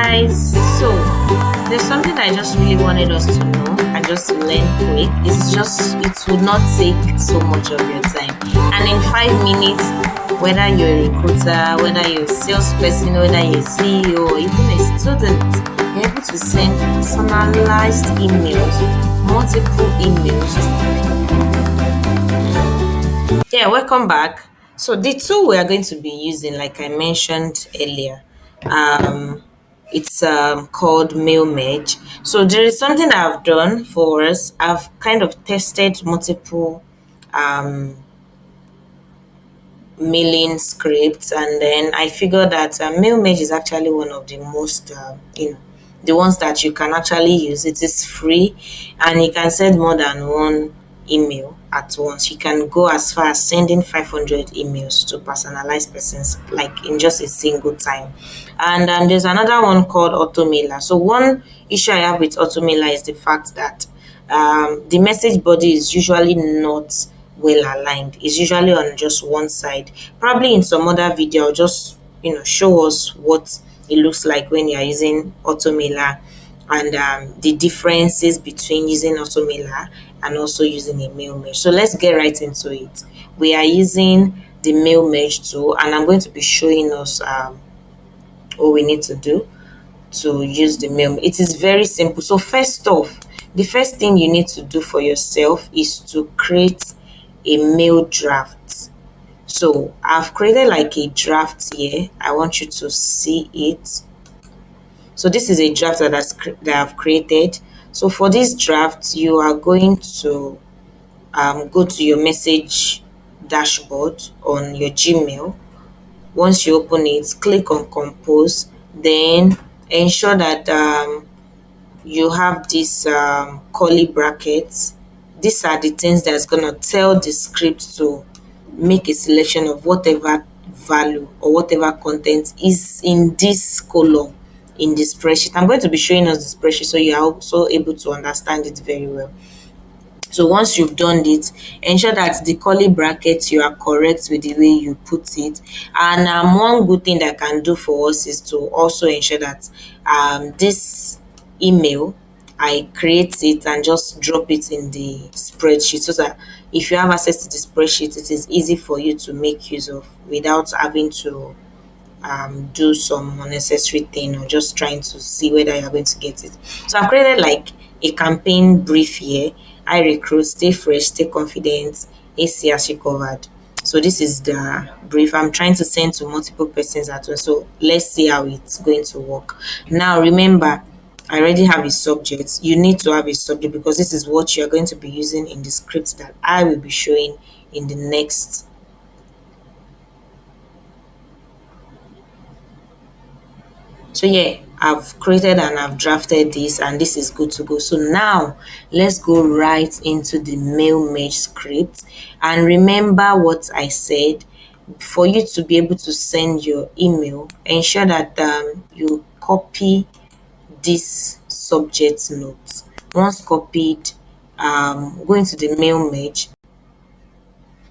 guys. So there's something I just really wanted us to know and just to learn quick. It would not take so much of your time. And in 5 minutes, whether you're a recruiter, whether you're a salesperson, whether you're a CEO, or even a student, you're able to send personalized emails, multiple emails to people. Yeah, welcome back. So the tool we are going to be using, like I mentioned earlier, um, it's called Mail Merge. So there is something that I've done for us. I've kind of tested multiple um, mailing scripts, and then I figured that Mail Merge is actually one of the most, the ones that you can actually use. It is free, and you can send more than one email at once. You can go as far as sending 500 emails to personalized persons, like in just a single time. And there's another one called Automailer. So one issue I have with Automailer is the fact that the message body is usually not well aligned. It's usually on just one side. Probably in some other video, I'll just show us what it looks like when you're using Automailer, and the differences between using Automailer and also using a mail merge. So let's get right into it. We are using the mail merge tool, and I'm going to be showing us what we need to do to use the mail. It is very simple. So first off, the first thing you need to do for yourself is to create a mail draft. So I've created like a draft here. I want you to see it. So this is a draft that I've created. So for this draft, you are going to go to your message dashboard on your Gmail. Once you open it, click on compose, then ensure that you have this curly brackets. These are the things that's going to tell the script to make a selection of whatever value or whatever content is in this column in the spreadsheet. I'm going to be showing us the spreadsheet so you are also able to understand it very well. So once you've done it, ensure that the curly brackets, you are correct with the way you put it. And one good thing that can do for us is to also ensure that this email, I create it and just drop it in the spreadsheet, so that if you have access to the spreadsheet, it is easy for you to make use of without having to do some unnecessary thing or just trying to see whether you're going to get it. So I've created like a campaign brief here. I recruit, stay fresh, stay confident, AC as recovered. So this is the brief I'm trying to send to multiple persons at once. So let's see how it's going to work. Now remember, I already have a subject. You need to have a subject because this is what you're going to be using in the script that I will be showing in the next. So yeah, I've created and I've drafted this, and this is good to go. So now let's go right into the mail merge script. And remember what I said, for you to be able to send your email, ensure that you copy this subject note. Once copied, go into the mail merge.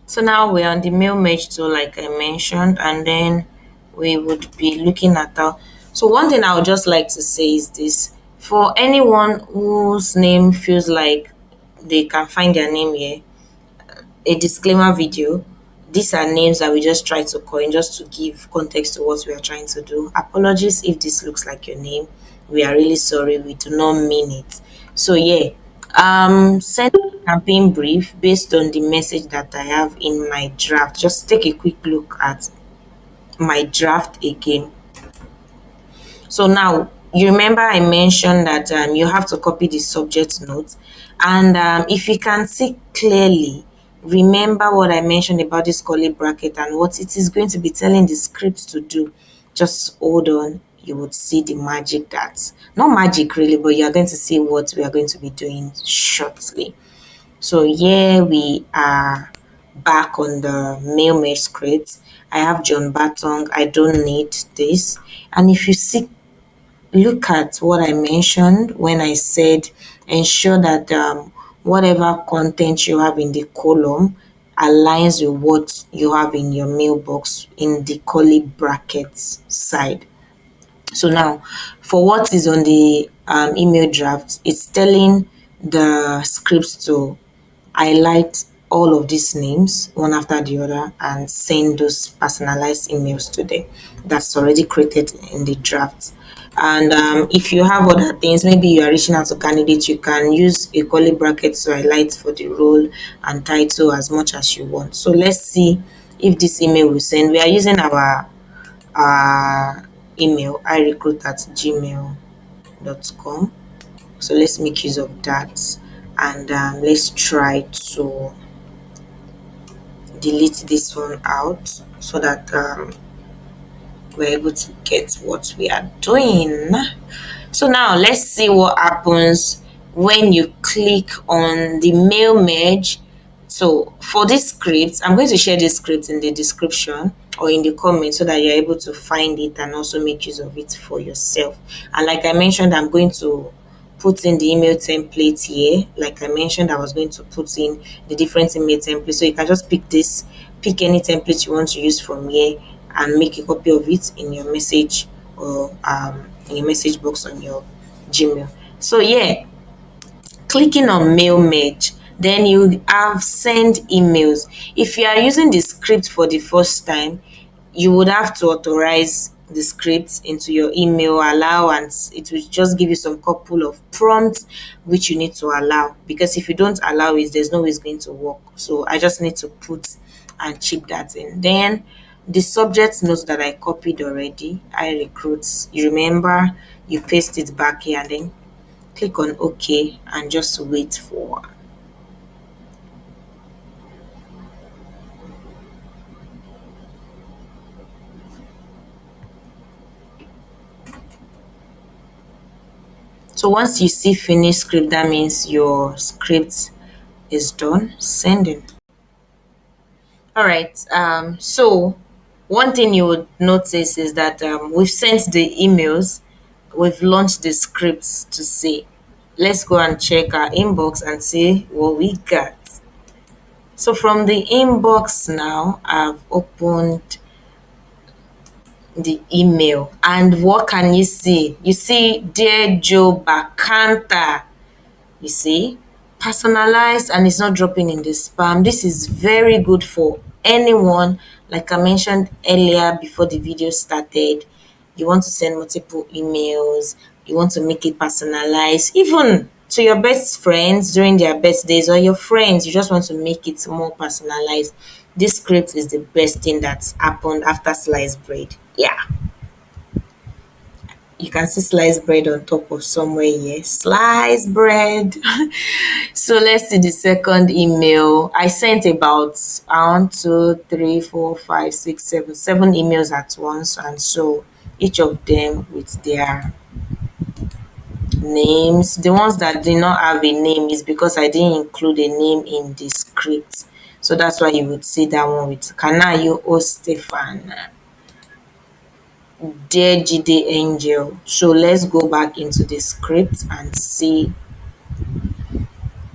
So now we're on the mail merge tool, like I mentioned, and then we would be looking at our. So one thing I would just like to say is this: for anyone whose name feels like they can find their name here, a disclaimer video. These are names that we just try to coin just to give context to what we are trying to do. Apologies if this looks like your name. We are really sorry. We do not mean it. So yeah, send a campaign brief based on the message that I have in my draft. Just take a quick look at my draft again. So now you remember I mentioned that you have to copy the subject note, and if you can see clearly, remember what I mentioned about this curly bracket and what it is going to be telling the script to do. Just hold on, you would see the magic, that's not magic really, but you are going to see what we are going to be doing shortly. So here we are back on the mail merge script. I have John Bartong. I don't need this. And if you see, look at what I mentioned when I said ensure that whatever content you have in the column aligns with what you have in your mailbox in the curly brackets side. So now for what is on the email draft, it's telling the script to highlight all of these names one after the other and send those personalized emails to them that's already created in the draft. And if you have other things, maybe you are reaching out to candidates, you can use a curly bracket to highlight for the role and title as much as you want. So let's see if this email will send. We are using our email, irecruit@gmail.com. So let's make use of that, and let's try to delete this one out so that we're able to get what we are doing. So now let's see what happens when you click on the mail merge. So for this script, I'm going to share this script in the description or in the comments so that you're able to find it and also make use of it for yourself. And like I mentioned, I'm going to put in the email template here. Like I mentioned, I was going to put in the different email templates. So you can just pick any template you want to use from here and make a copy of it in your message or in your message box on your Gmail. So yeah, clicking on mail merge, then you have send emails. If you are using the script for the first time, you would have to authorize the script into your email, allow, and it will just give you some couple of prompts which you need to allow, because if you don't allow it, there's no way it's going to work. So I just need to put and chip that in. Then the subject notes that I copied already, I recruit, you remember, you paste it back here and then click on OK and just wait for. So once you see finish script, that means your script is done sending. All right. So one thing you would notice is that we've sent the emails, we've launched the scripts to see. Let's go and check our inbox and see what we got. So from the inbox now, I've opened the email, and what can you see? You see, Dear Joe Bacanta. You see, personalized, and it's not dropping in the spam. This is very good for anyone. Like I mentioned earlier before the video started, you want to send multiple emails, you want to make it personalized, even to your best friends during their birthdays, or your friends, you just want to make it more personalized. This script is the best thing that's happened after sliced bread. Yeah, you can see sliced bread on top of somewhere here. Sliced bread. So let's see the second email. I sent about 7 emails at once, and so each of them with their names. The ones that did not have a name is because I didn't include a name in the script. So that's why you would see that one with Kanayo O Stefan. Dear Jide Angel. So let's go back into the script and see.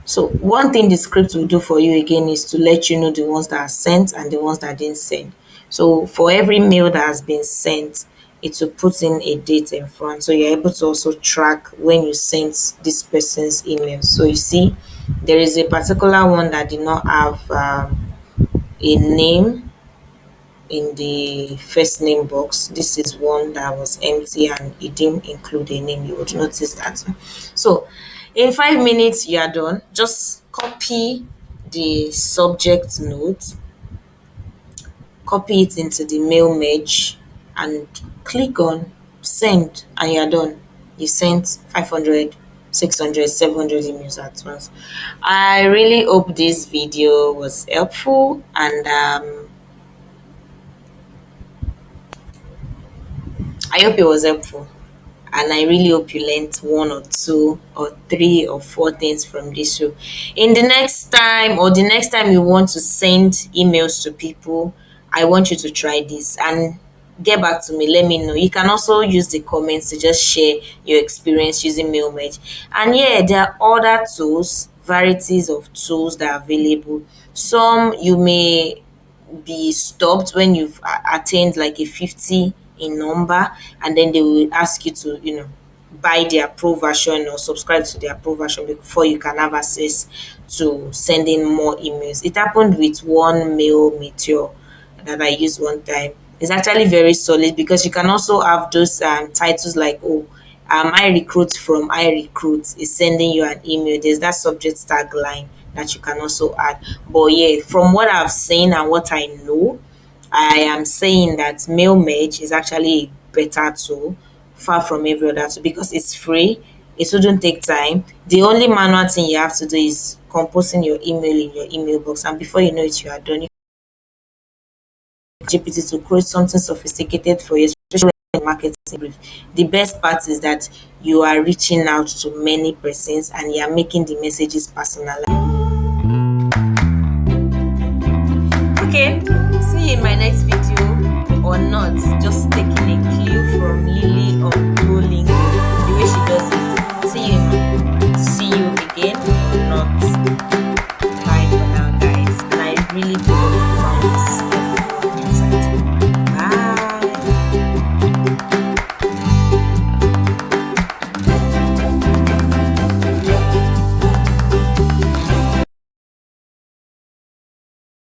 So one thing the script will do for you again is to let you know the ones that are sent and the ones that didn't send. So for every mail that has been sent, it will put in a date in front. So you're able to also track when you sent this person's email. So you see, there is a particular one that did not have a name in the first name box. This is one that was empty and it didn't include a name. You would notice that. So in 5 minutes you are done. Just copy the subject note, copy it into the mail merge, and click on send, and you're done. You sent 500, 600, 700 emails at once. I really hope this video was helpful, and I hope it was helpful, and I really hope you learned one or two or three or four things from this show. In the next time, or the next time you want to send emails to people, I want you to try this and get back to me. Let me know. You can also use the comments to just share your experience using MailMerge. And yeah, there are other tools, varieties of tools that are available. Some you may be stopped when you've attained like a 50 in number, and then they will ask you to buy their pro version or subscribe to their pro version before you can have access to sending more emails. It happened with one mail meteor that I used one time. It's actually very solid because you can also have those titles like, oh, I recruit from I recruit is sending you an email. There's that subject tagline that you can also add. But yeah, from what I've seen and what I know, I am saying that Mail Merge is actually a better tool, far from every other tool, because it's free. It wouldn't take time. The only manual thing you have to do is composing your email in your email box, and before you know it, you are done. GPT to create something sophisticated for you, especially in marketing brief. The best part is that you are reaching out to many persons and you are making the messages personalized. Okay, see you in my next video or not. Just taking a clue from Lily on Duolingo, the way she does it. See you again or not. Bye for now, guys. And I really